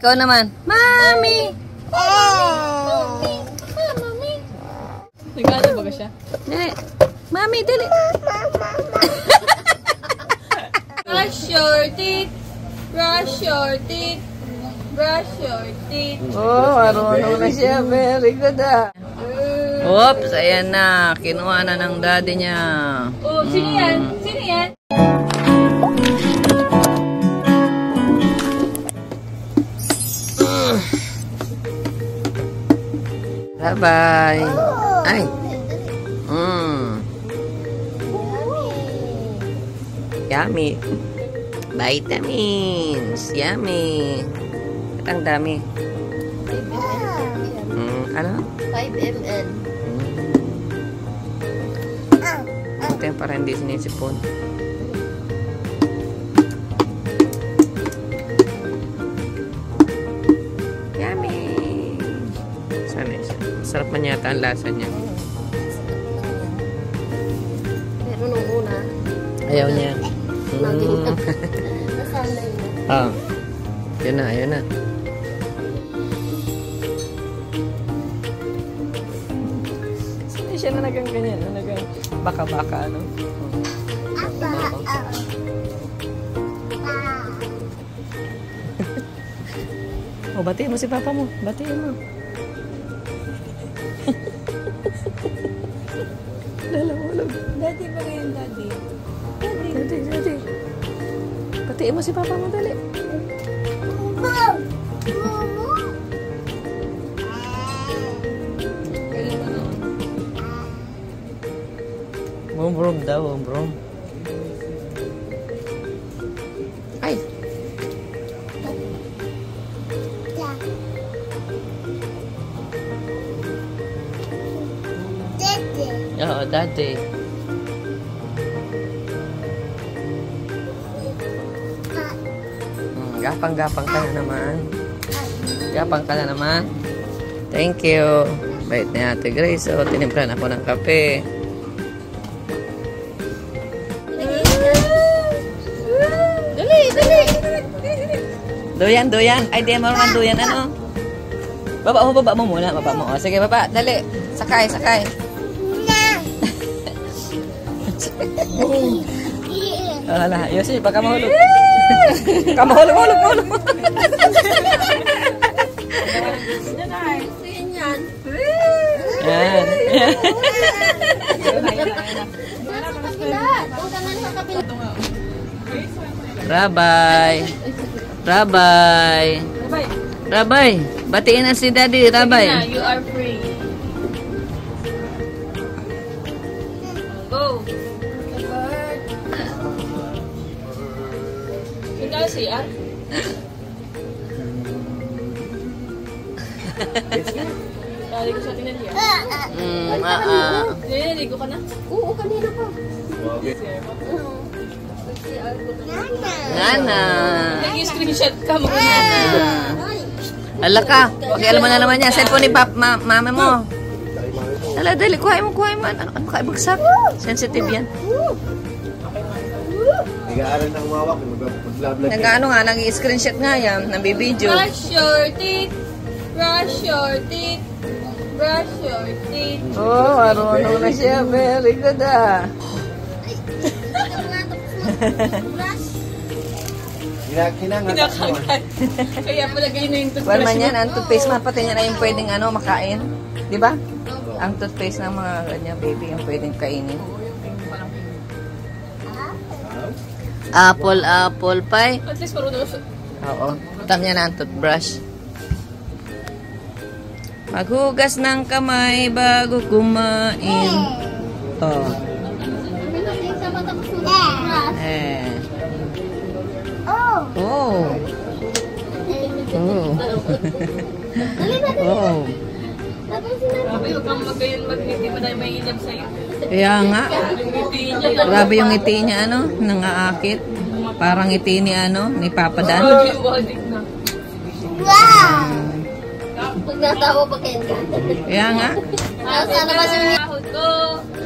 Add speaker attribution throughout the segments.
Speaker 1: Ikaw naman. Mami!
Speaker 2: Mami! Nagkala ba siya?
Speaker 1: Dali. Mami, dali.
Speaker 2: Brush your teeth. Brush your teeth. Brush your teeth.
Speaker 1: Oh, marunong na siya. Very good ah. Oops, ayan na. Kinuha na ng daddy niya.
Speaker 2: Oh, sino yan? Sino yan?
Speaker 1: Bye-bye. Ay. Yummy. Vitamins. Yummy. Ang dami. Ano?
Speaker 3: 5 ml.
Speaker 1: Ito yung parang hindi sinisipon. Yummy. Sana isa. Sarap man yata ang lasa niya.
Speaker 3: Pero nung una,
Speaker 1: Ayaw niya.
Speaker 3: nasanay na.
Speaker 1: Ah. Yun na, yun na. Hindi siya na nagang ganyan. Na nagang baka-baka, ano? Oh, batiin mo si papa mo. Batiin mo. Lalawalog.
Speaker 2: Daddy ba ngayon, daddy?
Speaker 1: Daddy. Batiin mo si papa mo, dali. Umbrom daw, umbrom. Ay! Oo, daddy. Gapang-gapang ka na naman. Gapang ka na naman. Thank you. Bait ni Ate Grace. So, tinimplan ako ng kape. Doyan. Ay, di mo naman doyan. Ano? Baba mo muna. Baba mo. O, sige, baba. Dali. Sakay. Wala. Yosi, baka mahulog. Mahulog. Yan. Rabay. Batiin na si Daddy, Rabay.
Speaker 2: You are free. Go. Ikaw siya? Dali ko sa tinaliya. Naligo ka na?
Speaker 3: Oo, kanina pa.
Speaker 1: Nana.
Speaker 2: Nag-screenshot ka mo.
Speaker 1: Ala ka. Pakialam mo na naman yan. Cellphone ni mama mo. Dali. Kuhain mo. Ano ka ibagsak? Sensitive yan.
Speaker 4: Nag-aaral na umawak.
Speaker 1: Nag-ano nga, nag-screenshot nga yan. Nabibideo.
Speaker 2: Brush your teeth. Brush your teeth. Brush your teeth.
Speaker 1: Oh, marunong na siya. Very good ah.
Speaker 4: Kinakagat mo.
Speaker 2: Kaya pala ganyan na yung toothbrush.
Speaker 1: Well man yan, ang toothpaste man, pati niya na yung pwedeng makain. Di ba? Ang toothpaste ng mga ganyan, baby, yung pwedeng kainin. Apple pie.
Speaker 2: At least marunong siya.
Speaker 1: Oo. Tam niya na ang toothbrush. Maghugas ng kamay bago kumain. Oh. Oh.
Speaker 2: Grabe, huwag kang mag-ngiti mo dahil may inab sa'yo.
Speaker 1: Kaya nga. Grabe yung ngiti niya, nangaakit. Parang ngiti ni, ni Papa Dan.
Speaker 3: Wow! Pag natawa pa kayo ka.
Speaker 1: Kaya nga.
Speaker 3: Sana ba siya?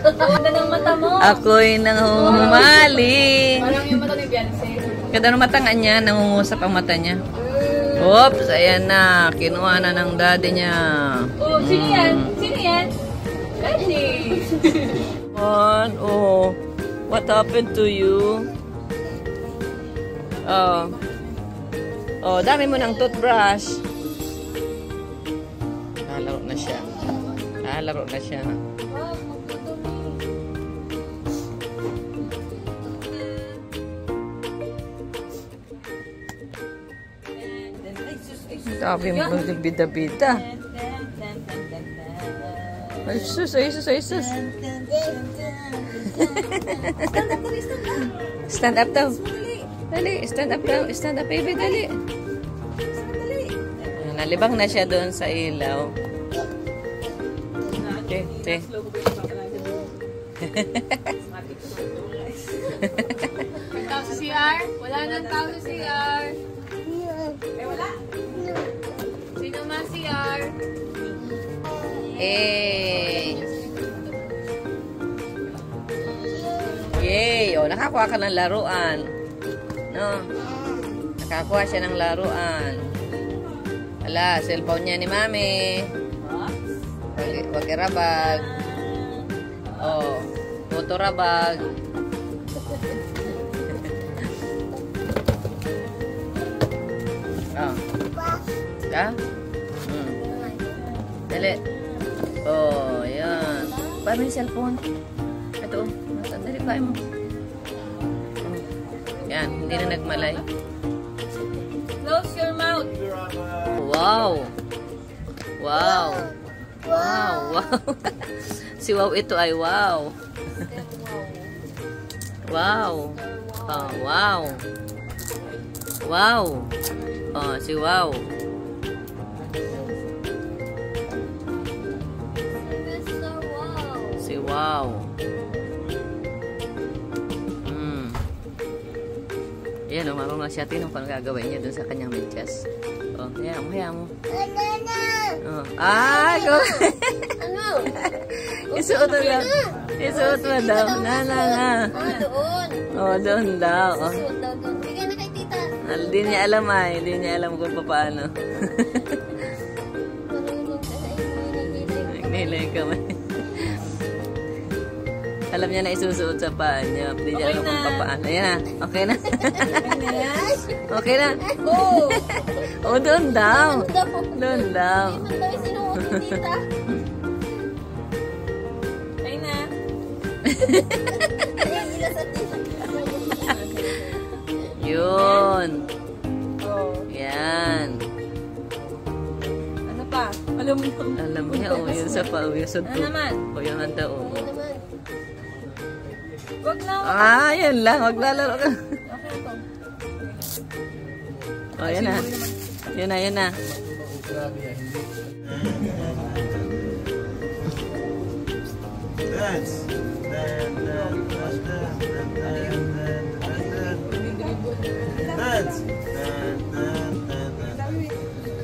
Speaker 2: Ganda ng mata mo.
Speaker 1: Ako'y nanghumali.
Speaker 2: Parang yung mata ni Beyonce.
Speaker 1: Ganda ng mata nga niya, nangungusap ang mata niya. Oops, ayan na. Kinuha na ng daddy niya.
Speaker 2: Oh, sino yan? Sino yan? Daddy.
Speaker 1: Oh, what happened to you? Oh, dami mo ng toothbrush. Lalaro na siya. Lalaro na siya. Sabi mo ng bida-bida. Ay, sus, ay, sus, ay, sus. Stand up daw. Dali, stand up daw. Stand up, baby, dali. Nalibang na siya doon sa ilaw. Okay, okay.
Speaker 2: Tao sa CR? Wala nang tao sa CR. Wala. Sino man CR?
Speaker 1: Yay! O, nakakuha ka ng laruan. No? Nakakuha siya ng laruan. Ala, cellphone niya ni Mami. Wag irabag. Oh, motorabag. Oh. Ka? Dali. Oh, yan. Paano yung cellphone? Ito. Dali, paano mo? Yan, hindi na nagmalay.
Speaker 2: Close your mouth.
Speaker 1: Wow. Wow. Wow, wow. Si Wow ito ay wow. Wow. Oh, wow. Wow. Oh, si Wow. Si Wow. Yan o, marunong na siya. Tinong kung gagawin niya dun sa kanyang medyas. Oh, hayaan mo, hayaan mo. Oh. Ah, go.
Speaker 3: Ano?
Speaker 1: Isuot mo daw. Isuot mo daw. Na.
Speaker 3: Doon.
Speaker 1: Oh, doon daw. Oh.
Speaker 3: Suot daw doon. Bigyan na kay tita.
Speaker 1: Hindi niya alam ay. Hindi niya alam kung paano.
Speaker 3: Marunong ka na.
Speaker 1: Nagnilay ka man. Alam niya na isusuot sa paa niya. Hindi niya alam kung paano. Ayan na. Okay na. Okay na.
Speaker 3: Oh.
Speaker 1: Oh, doon daw. Doon daw.
Speaker 3: Hindi man daw sinuot ni tita.
Speaker 2: Ay na.
Speaker 3: Ayan, ilasat tita.
Speaker 1: Yun.
Speaker 2: Oh.
Speaker 1: Yan.
Speaker 2: Ano pa? Alam mo.
Speaker 1: Alam niya, oh, yun sa pa, oh, yung suntok.
Speaker 2: Ano naman?
Speaker 1: Oh, yung handa, oh.
Speaker 3: Ano naman?
Speaker 2: Wag na.
Speaker 1: Ah, yan lang. Huwag lalaro ka.
Speaker 2: Okay ko.
Speaker 1: Oh, yan na. Yan na, yan na.
Speaker 4: Dance. Dance.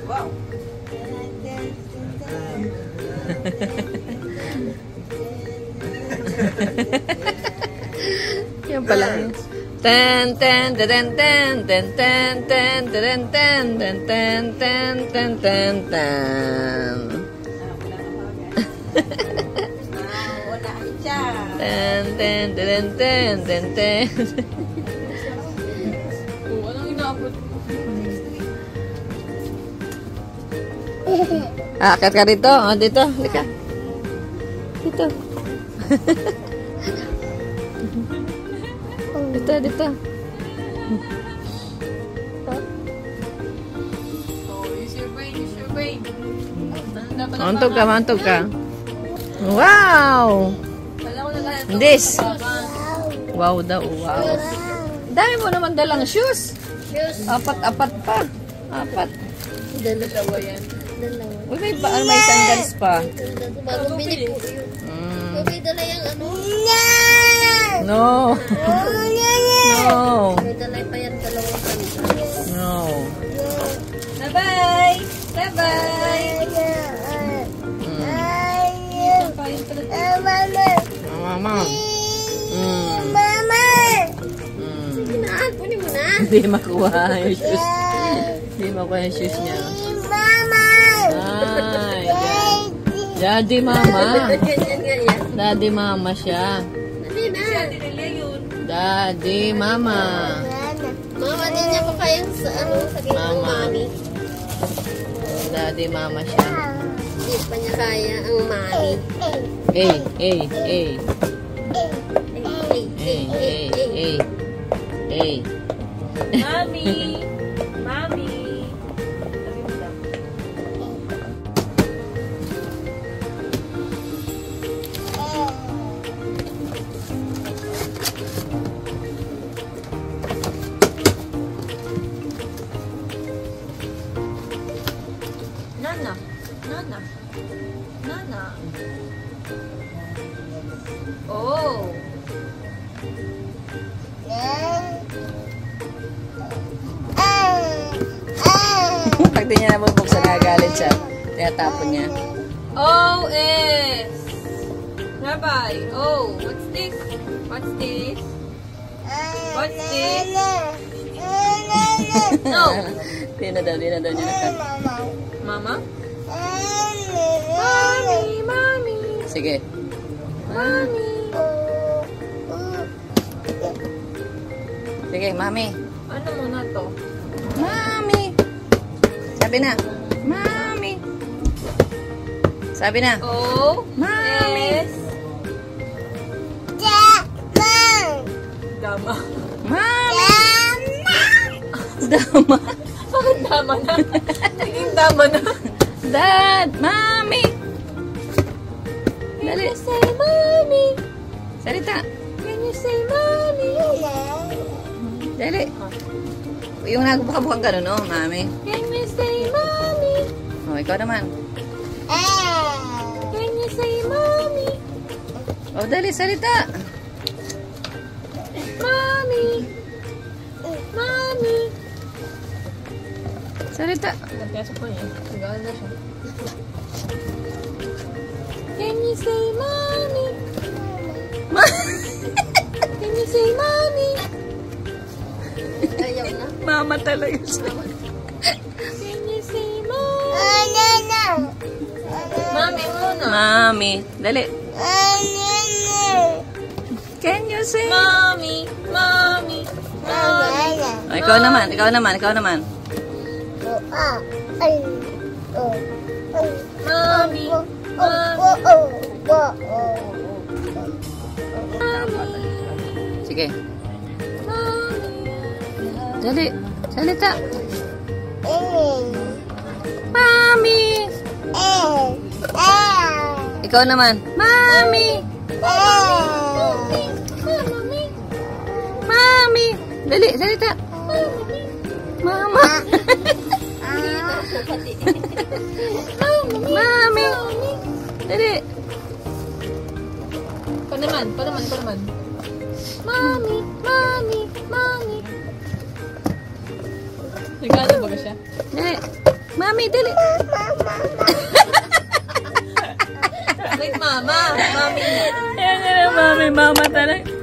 Speaker 2: Wow.
Speaker 1: Yan pala. Ten ten ten ten ten ten ten ten ten ten ten ten ten ten ten.
Speaker 2: Wala siya.
Speaker 1: Ten ten ten ten ten ten.
Speaker 2: Oh, anong inaabot?
Speaker 1: Akit ka dito. Oh, dito. Lika. Dito. Dito.
Speaker 2: Oh, use your brain, use your brain. Ano dapat ang
Speaker 1: Mantog ka,
Speaker 2: mga-
Speaker 1: mantog ka. Wow!
Speaker 2: Wala ko naghahanap.
Speaker 1: This. Wow daw, wow. Dami mo naman dalang shoes.
Speaker 3: Shoes.
Speaker 1: Apat pa. Apat.
Speaker 3: Dalawa yan. Dalawa.
Speaker 1: Uy, may sandals pa.
Speaker 3: Bago bili po yun. May dala yung ano.
Speaker 1: No. No.
Speaker 3: May dala pa yan dalawang sandals.
Speaker 1: No.
Speaker 2: Bye-bye! Bye-bye!
Speaker 1: Mama.
Speaker 3: Sige na, kunin mo na.
Speaker 1: Hindi makuha yung shoes. Hindi Hindi mo ko yung shoes niya.
Speaker 3: Mama!
Speaker 1: Ay, Daddy Mama.
Speaker 3: Ganyan.
Speaker 1: Daddy Mama siya.
Speaker 3: Dali na.
Speaker 1: Daddy Mama.
Speaker 3: Mama, din niya pa kayang sa
Speaker 1: Mama.
Speaker 3: mami.
Speaker 1: Daddy Mama siya.
Speaker 3: Hindi pa niya kaya ang mami.
Speaker 1: Hey, hey, hey.
Speaker 3: Hey,
Speaker 1: Hey, hey, hey. Hey.
Speaker 2: Mami! Mami! Nana! Nana! Nana! Oh!
Speaker 1: Pag di niya nabubuksan, nagagalit siya. Tinatapon niya.
Speaker 2: O-S! Rabbi! Oh! What's this? What's this? What's this? No!
Speaker 1: Di na daw niya nakat.
Speaker 2: Mama? Mommy! Mommy!
Speaker 1: Sige.
Speaker 2: Mommy!
Speaker 1: Sige, Mami.
Speaker 2: Ano muna to?
Speaker 1: Mami. Sabi na. Mami. Sabi na.
Speaker 2: O!
Speaker 1: Mami.
Speaker 2: S! Dama.
Speaker 1: Mami. Dama.
Speaker 2: Bakit dama na? Tingin dama na.
Speaker 1: Dad. Mami.
Speaker 2: Can
Speaker 1: Dali.
Speaker 2: you say mommy?
Speaker 1: Salita.
Speaker 2: Can you say mommy?
Speaker 1: Dali. Yung nagbuka-bukang gano'n, no, Mami?
Speaker 2: Can you say mommy?
Speaker 1: O, ikaw naman.
Speaker 2: Can you say mommy?
Speaker 1: O, dali, salita.
Speaker 2: Mommy! Mommy!
Speaker 1: Salita.
Speaker 2: Nagkasa ko niya. Sigaw na siya. Can you say mommy? Can you say mommy?
Speaker 3: Ayaw na.
Speaker 1: Mama talaga siya.
Speaker 2: Can you say mommy? Mommy muna.
Speaker 1: Mami. Dali. Can you say?
Speaker 2: Mommy! Mommy! Mommy!
Speaker 1: O, ikaw naman, ikaw naman, ikaw naman.
Speaker 2: Mommy!
Speaker 1: Sige.
Speaker 2: Mommy!
Speaker 1: Dali. Salita. Mami. Ikaw naman. Mami. Mami. Dali, salita. Mama. Mami. Dali.
Speaker 2: Pa naman. Mommy! Mommy! Mommy! Nagkano ba siya?
Speaker 1: Dali. Mami, dali.
Speaker 2: Wait, mama! Mommy!
Speaker 1: Ayan na lang, mami. Mama talaga.